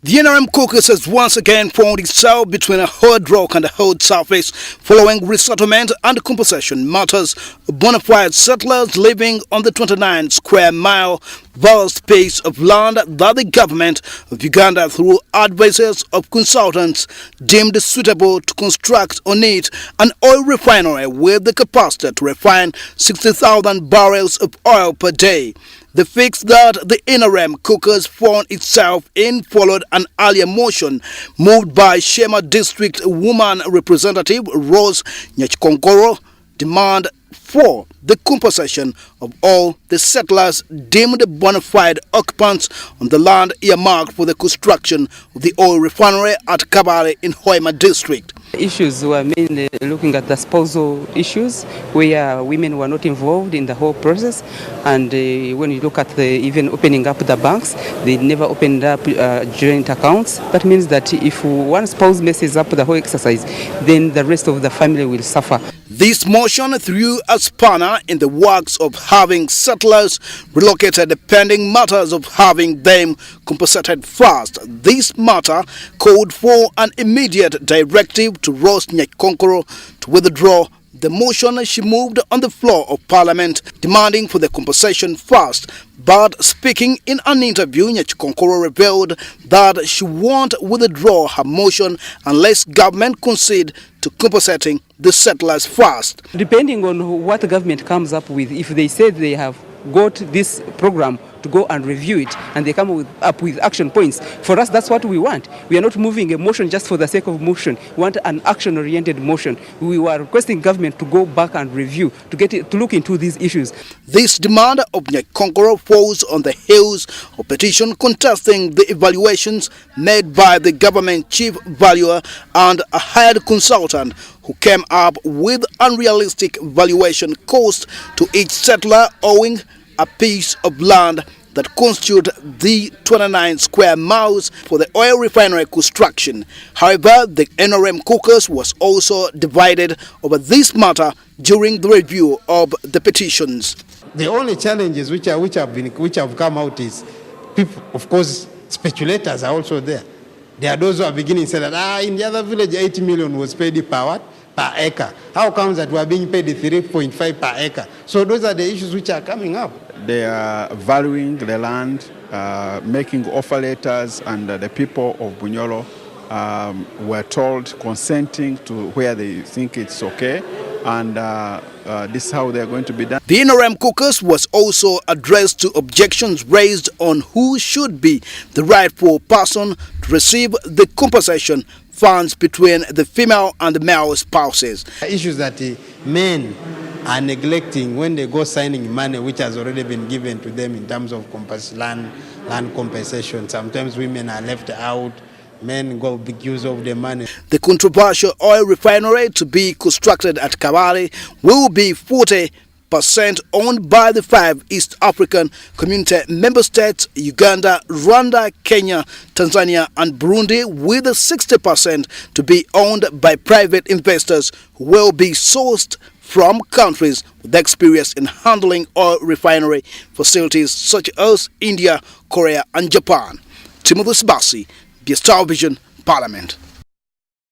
The NRM Caucus has once again found itself between a hard rock and a hard surface following resettlement and compensation matters. Bona fide settlers living on the 29 square mile vast piece of land that the government of Uganda, through advices of consultants, deemed suitable to construct on it an oil refinery with the capacity to refine 60,000 barrels of oil per day. The fix that the NRM Caucus found itself in followed an earlier motion moved by Sheema District woman representative Rose Nyakikongoro demand for the compensation of all the settlers deemed bona fide occupants on the land earmarked for the construction of the oil refinery at Kabale in Sheema District. Issues were mainly looking at the spousal issues where women were not involved in the whole process, and when you look at even opening up the banks, they never opened up joint accounts. That means that if one spouse messes up the whole exercise, then the rest of the family will suffer. This motion threw a spanner in the works of having settlers relocated pending matters of having them compensated first. This matter called for an immediate directive to Rose Nyakikongoro to withdraw the motion she moved on the floor of Parliament, demanding for the compensation first. But speaking in an interview, Nyakikongoro revealed that she won't withdraw her motion unless government concede to compensating the settlers first. Depending on what the government comes up with, if they say they have got this program to go and review it and they come up with action points, for us that's what we want. We are not moving a motion just for the sake of motion. We want an action-oriented motion. We were requesting government to go back and review, to look into these issues. This demand of Nyakikongoro falls on the heels of petition contesting the evaluations made by the government chief valuer and a hired consultant who came up with unrealistic valuation cost to each settler owing a piece of land that constitute the 29 square miles for the oil refinery construction. However, the NRM Caucus was also divided over this matter during the review of the petitions. The only challenges which have come out is people, of course, speculators are also there. There are those who are beginning to say that in the other village 80 million was paid per acre. How comes that we are being paid 3.5 per acre? So those are the issues which are coming up. They are valuing the land, making offer letters, and the people of Bunyoro were told consenting to where they think it's okay, and this is how they are going to be done. The NRM Caucus was also addressed to objections raised on who should be the rightful person to receive the compensation funds between the female and the male spouses. Issues that men are neglecting when they go signing money which has already been given to them in terms of land compensation. Sometimes women are left out. Men go big use of the money. The controversial oil refinery to be constructed at Kabale will be 40% owned by the 5 East African Community member states, Uganda, Rwanda, Kenya, Tanzania and Burundi, with 60% to be owned by private investors who will be sourced from countries with experience in handling oil refinery facilities such as India, Korea and Japan. Timothy Sibasi, Star Vision, Parliament.